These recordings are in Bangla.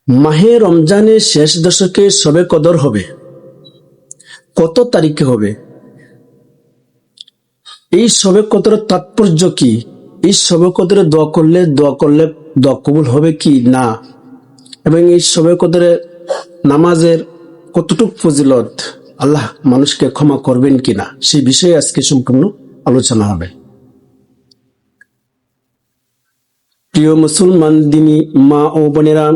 মাহে রমজানের শেষ দশকে শবে কদর হবে, কত তারিখে হবে? এই শবে কদরের তাৎপর্য কি? এই শবে কদরে দোয়া করলে দোয়া কবুল হবে কি না, এবং এই শবে কদরে নামাজের কতটুক ফজিলত, আল্লাহ মানুষকে ক্ষমা করবেন কিনা, সেই বিষয়ে আজকে সম্পূর্ণ আলোচনা হবে। প্রিয় মুসলমান দিনী মা ও বোনেরা,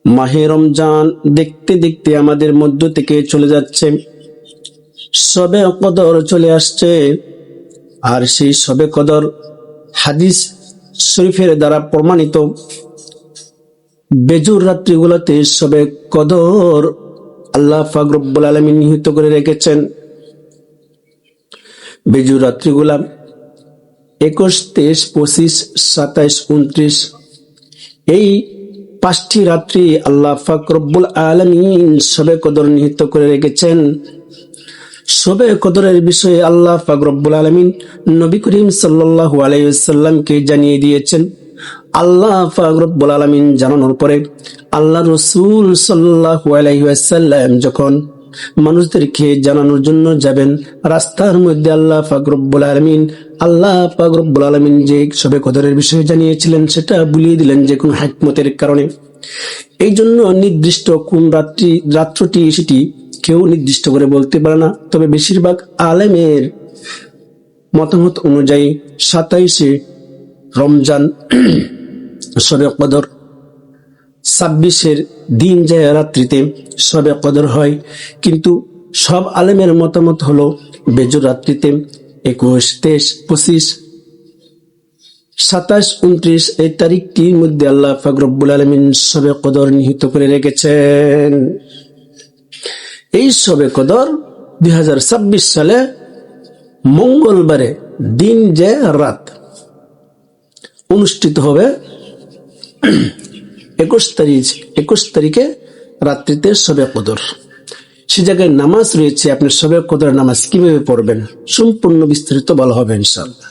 মাহে রমজান দেখতে দেখতে আমাদের মধ্য থেকে চলে যাচ্ছে, শবে কদর চলে আসছে। আর সেই শবে কদর হাদিস শরীফের দ্বারা প্রমাণিত, বেজুর রাত্রিগুলোতে শবে কদর আল্লাহ পাক রব্বুল আলামিন নিহিত করে রেখেছেন। বেজুর রাত্রিগুলা 21, 23, 25, 27, 29, এই 5টি রাত্রি আল্লাহ পাক রব্বুল আলামিন শবে কদর নিহিত করে রেখেছেন। শবে কদরের বিষয়ে আল্লাহ পাক রব্বুল আলামিন নবী করিম সাল্লাল্লাহু আলাইহি ওয়াসাল্লামকে জানিয়ে দিয়েছেন। আল্লাহ পাক রব্বুল আলামিন জানানোর পরে আল্লাহ রাসূল সাল্লাল্লাহু আলাইহি ওয়াসাল্লাম যখন মানুষদেরকে জানানোর জন্য যাবেন, রাস্তার মধ্যে আল্লাহ পাক রব্বুল আলামিন যে শবে কদরের বিষয়ে জানিয়েছিলেন সেটা ভুলিয়ে দিলেন যে কোন হিকমতের কারণে। এই জন্য নির্দিষ্ট কোন রাত্রটি সেটি কেউ নির্দিষ্ট করে বলতে পারে না, তবে বেশিরভাগ আলেমের মতামত অনুযায়ী 27শে রমজান শবে কদর, 26-এর দিন যায় রাত্রিতে শবে কদর হয়। কিন্তু সব আলেমের মতামত হলো বেজুর রাত্রিতে 21, 23, 25, 27, 29 এই তারিখটির মধ্যে আল্লাহ পাক রব্বুল আলামিন শবে কদর নিহিত করে রেখেছেন। এই শবে কদর 2026 সালে মঙ্গলবারে দিন যে রাত অনুষ্ঠিত হবে। 21 তারিখে রাত্রিতে শবে কদর, সে জায়গায় নামাজ রয়েছে। আপনি শবে কদর নামাজ কিভাবে পড়বেন সম্পূর্ণ বিস্তারিত বলা হবে ইনশাআল্লাহ।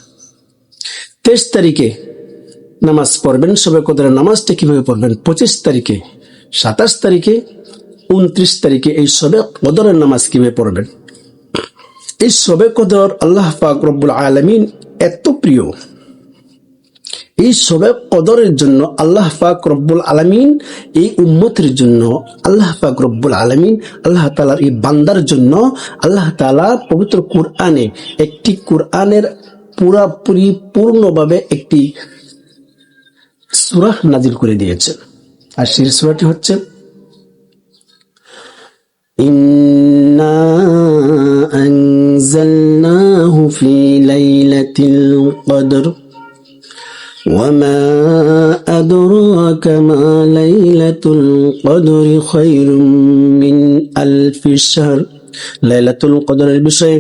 23 তারিখে নামাজ পড়বেন, শবে কদরের নামাজটা কিভাবে পড়বেন 25 তারিখে, 27 তারিখে, 29 তারিখে এই শবে কদরের নামাজ কিভাবে পড়বেন। এই শবে কদর আল্লাহ পাক রব্বুল আলামিন এত প্রিয়, এই শবে কদরের জন্য আল্লাহ পাক রব্বুল আলামিন এই উম্মতের জন্য, আল্লাহ পাক রব্বুল আলামিন আল্লাহ তাআলার এই বান্দার জন্য আল্লাহ তাআলা পবিত্র কুরআনে একটি কুরআনের পূর্ণভাবে একটি সূরা নাজিল করে দিয়েছেন। আর সেই সূরাটি হচ্ছে ইন্না আনজালনাহু ফি লাইলাতিল কদর وما أدراك ما ليلة القدر خير من ألف شهر। লাইলাতুল কদরের বিষয়ে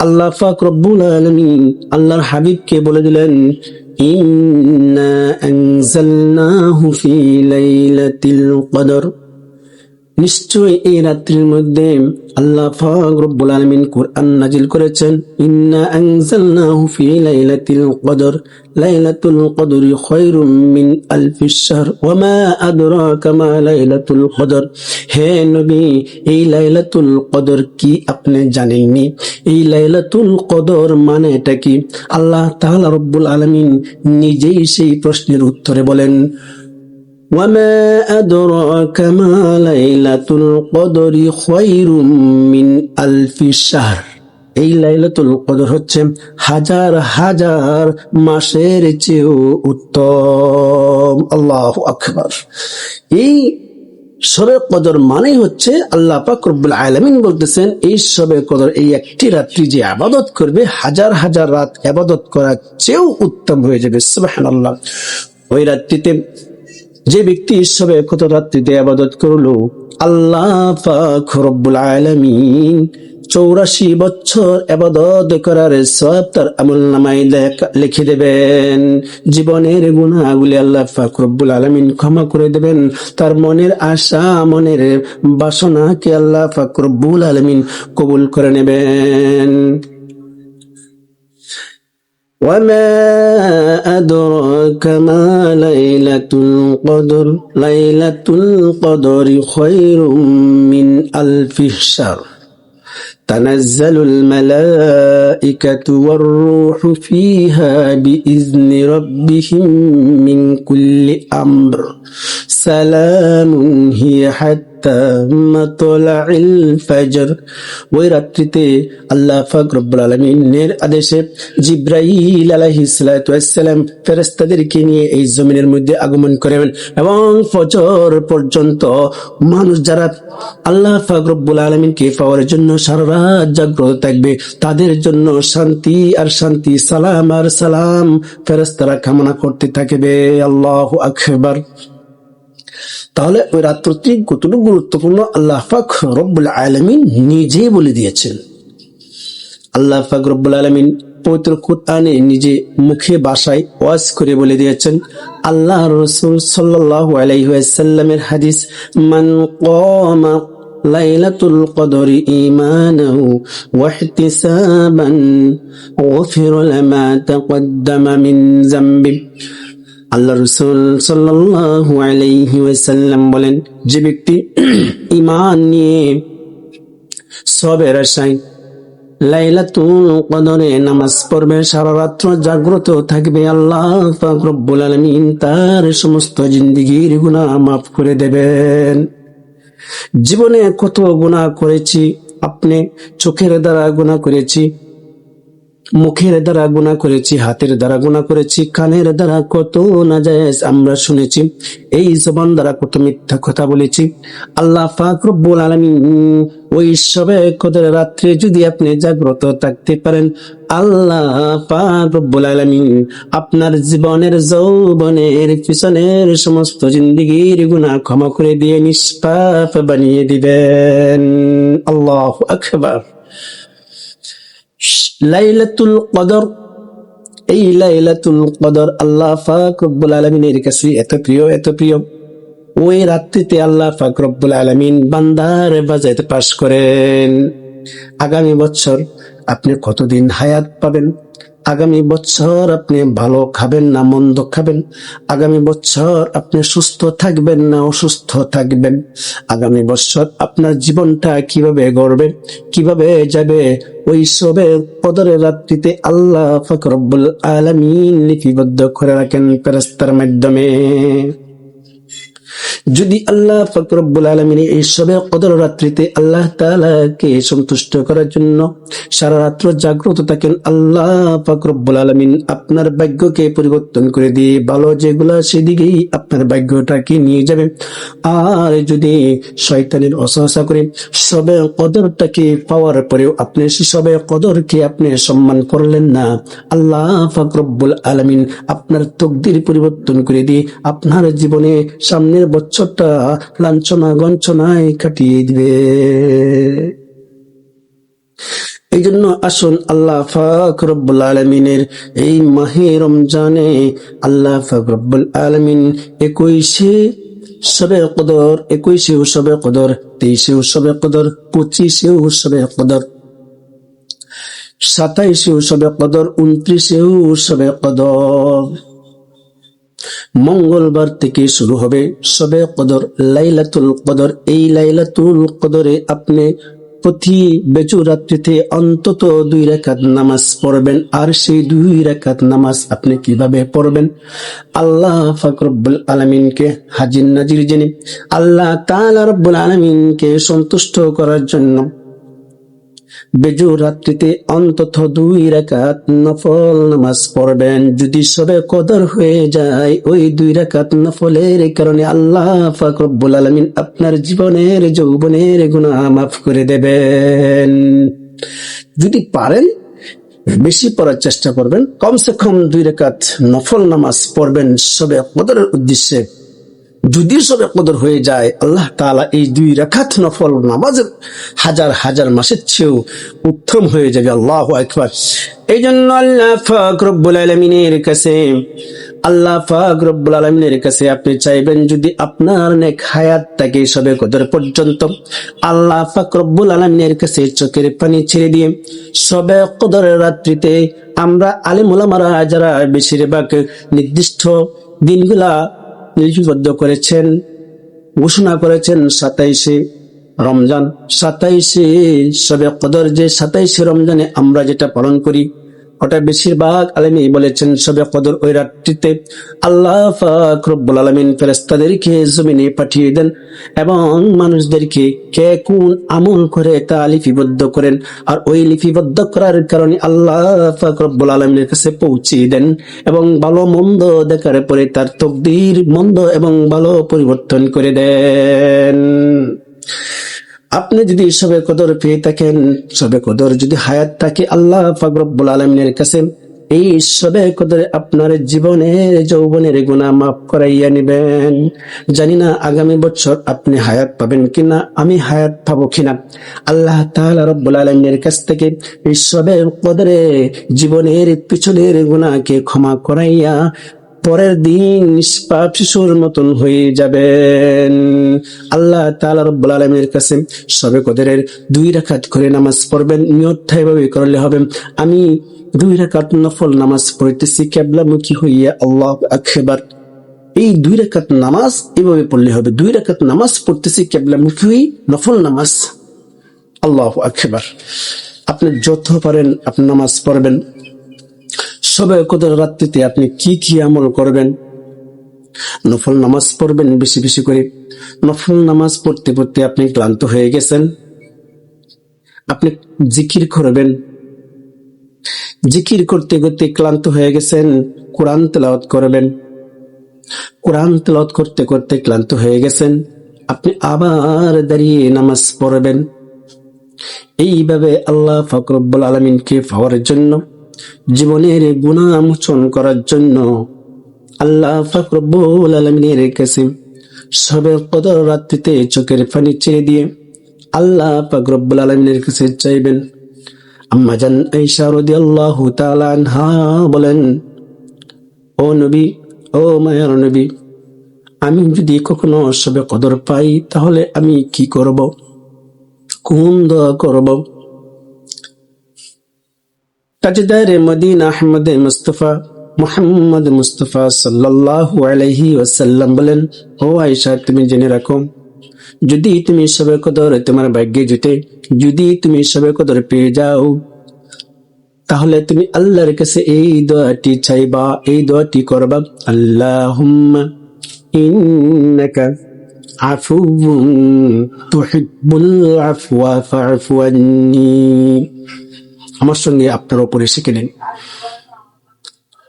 আল্লাহ পাক রব্বুল আলামিন আল্লাহর হাবিবকে বলে দিলেন, ইন্না আনজালনাহু ফি লাইলাতিল কদর, নিশ্চয় এই রাত্রির মধ্যে আল্লাহ পাক রব্বুল আলামিন কুরআন নাজিল করেছেন। ইন্না আনজালনাহু ফি লাইলাতিল কদর, লাইলাতুল কদরি খায়রুম মিন আলফি শাহর ওয়া মা আদরাকা মা লাইলাতুল কদর। হে নবী, এই লাইলাতুল কদর কি আপনি জানেননি? এই লাইলাতুল কদর মানে এটা কি? আল্লাহ তাআলা রব্বুল আলামিন নিজেই সেই প্রশ্নের উত্তরে বলেন, وما أدراك ما ليلة القدر خير من ألف شهر। এই লাইলাতুল কদর হচ্ছে হাজার হাজার মাসের চেয়েও উত্তম। আল্লাহু আকবার। এই শবে কদর মানে হচ্ছে আল্লাহ পাক রব্বুল আলামিন বলতেছেন, এই শবে কদর এই একটি রাত্রি যে ইবাদত করবে হাজার হাজার রাত ইবাদত করার চেয়েও উত্তম হয়ে যাবে। সুবহানাল্লাহ। ওই রাত্রিতে যে ব্যক্তি শবে কদর রাত্রিতে ইবাদত করলো, আল্লাহ পাক রব্বুল আলামিন 84 বছর ইবাদত করার সওয়াব তার আমলনামায় লিখে দেবেন। জীবনের গুনাহগুলি আল্লাহ পাক রব্বুল আলামিন ক্ষমা করে দেবেন। তার মনের আশা, মনের বাসনাকে আল্লাহ পাক রব্বুল আলামিন কবুল করে নেবেন। وما أدراك ما ليلة القدر ليلة القدر خير من ألف شهر تنزل الملائكة والروح فيها بإذن ربهم من كل أمر سلام هي حتى مطلع الفجر। ওই রাত্রিতে আল্লাহ পাক রব্বুল আলামিনের আদেশে জিবরাইল আলাইহিস সালাতু ওয়াস সালাম ফেরেশতাদেরকে নিয়ে এই জমিনের মধ্যে আগমন করেন এবং ফজর পর্যন্ত মানুষ যারা আল্লাহ পাক রব্বুল আলামিনকে পাওয়ার জন্য সারা রাত জাগ্রত থাকবে তাদের জন্য শান্তি আর শান্তি, সালাম আর সালাম ফেরেশতারা কামনা করতে থাকবে। আল্লাহু আকবার। তাহলে ওই রাত্রটি কতটুকু গুরুত্বপূর্ণ আল্লাহ পাক রব্বুল আলামিন নিজেই বলে দিয়েছেন। আল্লাহ পাক রব্বুল আলামিন পবিত্র কুরআনে নিজে মুখে ভাষায় ওয়াজ করে বলে দিয়েছেন। আল্লাহর রাসূল সাল্লাল্লাহু আলাইহি ওয়াসাল্লামের হাদিস, মান কামা লাইলাতুল কদরি ঈমানান ওয়া ইহতিসাবান গুফিরা লামা তাকদ্দামা মিন যামবি। আল্লাহ রাসূল সাল্লাল্লাহু আলাইহি ওয়াসাল্লাম বলেন, যে ব্যক্তি ঈমান নিয়ে সবের আশায় লাইলাতুল কদরে নামাজ পড়বে, সারা রাত্র জাগ্রত থাকবে, আল্লাহ পাক রব্বুল আলামিন তার সমস্ত জিন্দেগীর গুনাহ মাফ করে দেবেন। জীবনে কত গুনাহ করেছি, আপনি চোখের দ্বারা গুনাহ করেছি, মুখের দ্বারা গুনাহ করেছি, হাতের দ্বারা গুনাহ করেছি, কানের দ্বারা কত নাজায়েজ আমরা শুনেছি, এই জবান দ্বারা কত মিথ্যা কথা বলেছি। আল্লাহ পাক রব্বুল আলামিন ওই সবে কদরের রাত্রে যদি আপনি জাগ্রত থাকতে পারেন, আল্লাহ পাক রব্বুল আলামিন আপনার জীবনের যৌবনের পিছনের সমস্ত জিন্দেগীর গুনাহ ক্ষমা করে দিয়ে নিষ্পাপ বানিয়ে দিবেন। আল্লাহু আকবার। লাইলাতুল কদর, এই লাইলাতুল কদর আল্লাহ পাক রব্বুল আলামিনের কাছে এত প্রিয়, এত প্রিয়। ওই রাত্রিতে আল্লাহ পাক রব্বুল আলামিন বান্দার বাজাইতে পাশ করেন। আগামী বছর আপনি কতদিন হায়াত পাবেন, আগামী বছর আপনি ভালো খাবেন না মন্দ খাবেন, আগামী বছর আপনি সুস্থ থাকবেন না অসুস্থ থাকবেন, আগামী বছর আপনার জীবনটা কিভাবে গড়বে, কিভাবে যাবে, ওই সবে কদরের রাত্রিতে আল্লাহ পাক রব্বুল আলামিন লিপিবদ্ধ করে রাখেন ফেরেশতার মাধ্যমে। যদি আল্লাহ পাক রব্বুল আলামিন এই সবে কদর রাত্রিতে আল্লাহ তাআলাকে সন্তুষ্ট করার জন্য সারা রাত্র জাগ্রত থাকেন, আল্লাহ পাক রব্বুল আলামিন আপনার ভাগ্যকে পরিবর্তন করে দিয়ে ভালো যেগুলা সেদিকেই আপনার ভাগ্যটাকে নিয়ে যাবে। আর যদি শয়তানের ওয়াসওয়াসা করে সবে কদরটাকে পাওয়ার পরেও আপনি সবে কদরকে আপনি সম্মান করলেন না, আল্লাহ পাক রব্বুল আলামিন আপনার তকদির পরিবর্তন করে দিয়ে আপনার জীবনে সামনের বছরটা লাঞ্ছনা গঞ্চনায় কাটিয়ে দিবে। এই জন্য আসুন আল্লাহ পাক রব্বুল আলামিনের এই মাহে রমজানে আল্লাহ পাক রব্বুল আলামিন 21 শবে কদর, 21 শবে কদর, 23 শবে কদর, 25 শবে কদর, 27 শবে কদর, 29 শবে কদর, মঙ্গলবার থেকে শুরু হবে শবে কদর, লাইলাতুল কদর। এই লাইলাতুল কদরে আপনি প্রতি বেজু রাত্রিতে অন্তত 2 রাকাত নামাজ পড়বেন। আর সেই 2 রাকাত নামাজ আপনি কিভাবে পড়বেন? আল্লাহ পাক রব্বুল আলামিনকে হাজির নাজির জেনে আল্লাহ তাআলা রব্বুল আলামিনকে সন্তুষ্ট করার জন্য বেজু রাত্রিতে অন্তত 2 রাকাত নফল নামাজ পড়বেন। যদি সবে কদর হয়ে যায়, ওই 2 রাকাত নফলের কারণে আল্লাহ পাক রব্বুল আলামিন আপনার জীবনের যৌবনের গুনাহ মাফ করে দেবেন। যদি পারেন বেশি পড়ার চেষ্টা করবেন, কমসে কম 2 রাকাত নফল নামাজ পড়বেন সবে কদরের উদ্দেশ্যে। যদি সবে কদর হয়ে যায়, আল্লাহ তাআলা এই 2 রাকাত নফল নামাজের হাজার হাজার মাসের চেয়েও উত্তম হয়ে যাবে। আল্লাহু আকবার। এই জন্য আল্লাহ পাক রব্বুল আলামিনের কাছে আপনি চাইবেন, যদি আপনার নেক হায়াত থাকে সবে কদর পর্যন্ত, আল্লাহ পাক রব্বুল আলামিনের কাছে চোখের পানি ছেড়ে দিয়ে সবে কদরের রাত্রিতে আমরা আলেম ওলামারা যারা বেশিরভাগ নির্দিষ্ট দিনগুলা লিপিবদ্ধ করেছেন, ঘোষণা করেছেন 27শে রমজান, 27শে শবে কদর, যে 27শে রমজানে আমরা যেটা পালন করি, ওটা বেশিরভাগ আলেমই বলেছেন শবে কদর ওই রাত্রিতে আল্লাহ পাক রব্বুল আলামিন ফেরেশতাদেরকে জমিনে পাঠিয়ে দেন এবং মানুষদেরকে কে কোন আমল করে তা লিপিবদ্ধ করেন, আর ওই লিপিবদ্ধ করার কারণে আল্লাহ পাক রব্বুল আলামিনের কাছে পৌঁছে দেন এবং ভালো মন্দ দেখার পরে তার তকদির মন্দ এবং ভালো পরিবর্তন করে দেন। আপনি যদি শবে কদর পেয়ে থাকেন, শবে কদর যদি হায়াত থাকে, আল্লাহ পাক রব্বুল আলামিনের কাছে এই শবে কদরে আপনার জীবনের যৌবনের গুনাহ মাফ করাইয়া নিবেন। জানি না আগামী বছর আপনি হায়াত পাবেন কিনা, আমি হায়াত পাবো কিনা। আল্লাহ তাআলা রব্বুল আলামিনের কাছ থেকে এই শবে কদরে জীবনের পিছনের গুনাহকে ক্ষমা করাইয়া পরের দিন নিষ্পাপ শিশুর মতন হয়ে যাবেন। আল্লাহ তাআলা রব্বুল আলামিনের কাছে শবে কদরের 2 রাকাত করে নামাজ পড়বেন। নিয়তটা এভাবে করলে হবে, আমি 2 রাকাত নফল নামাজ পড়তেছি কিবলামুখী হইয়া, আল্লাহু আকবার। এই 2 রাকাত নামাজ এভাবে পড়লে হবে, 2 রাকাত নামাজ পড়তেছি কিবলামুখী, নফল নামাজ, আল্লাহু আকবার। আপনি যত পারেন আপনি নামাজ পড়বেন। শবে কদর রাত্রিতে আপনি কি কি আমল করবেন? নফল নামাজ পড়বেন বেশি বেশি করে। নফল নামাজ পড়তে পড়তে আপনি ক্লান্ত হয়ে গেছেন, আপনি জিকির করবেন। জিকির করতে করতে ক্লান্ত হয়ে গেছেন, কোরআন তেলাওয়াত করবেন। কোরআন তেলাওয়াত করতে করতে ক্লান্ত হয়ে গেছেন, আপনি আবার দাঁড়িয়ে নামাজ পড়বেন। এইভাবে আল্লাহ পাক রব্বুল আলামিনকে পাওয়ার জন্য, জীবনের গুনাহ মোচন করার জন্য আল্লাহ পাক রব্বুল আলামিনের কাছে শবে কদর রাত্রিতে চোখের পানি ছেড়ে দিয়ে আল্লাহ পাক রব্বুল আলামিনের কাছে চাইবেন। আম্মা জান আয়েশা রাদিয়াল্লাহু তাআলা আনহা বলেন, ও নবী, ও মায়ার নবী, আমি যদি কখনো শবে কদর পাই তাহলে আমি কি করব, কোন দোয়া করব? তাজদারে মদিনা আহমদ মুস্তাফা মুহাম্মদ মুস্তাফা সাল্লাল্লাহু আলাইহি ওয়াসাল্লাম বলেন, ও আয়েশা, তুমি জেনে রাখো, যদি তুমি শবে কদর তোমার ভাগ্যে জুটে, যদি তুমি শবে কদর পেয়ে যাও, তাহলে তুমি আল্লাহর কাছে এই দোয়াটি চাইবা, এই দোয়াটি করবা, আল্লাহুম্মা ইন্নাকা আফুউন তুহিব্বুল আফওয়া ফা'ফু আন্নী। আমার সঙ্গে আপনার উপরে শিখে নিন।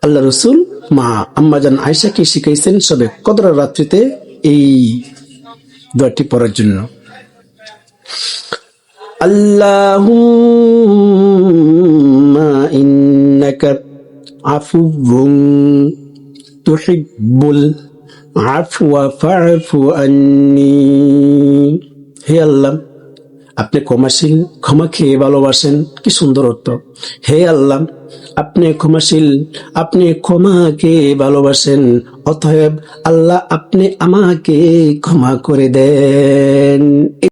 আল্লাহ রাসূল মা আম্মা জান আয়েশাকে শিখাইছেন শবে কদরের রাত্রিতে এই দোয়াটি পড়ার জন্য। আল্লাহুম্মা ইন্নাকা আফুউন তুহিব্বুল আফওয়া ফা'ফু আন্নী। হে আল্লাহ, আপনি ক্ষমাশীল, ক্ষমা খেয়ে ভালোবাসেন। কি সুন্দর অর্থ! হে আল্লাহ, আপনি ক্ষমাশীল, আপনি ক্ষমাকে ভালোবাসেন, অতএব আল্লাহ আপনি আমাকে ক্ষমা করে দেন।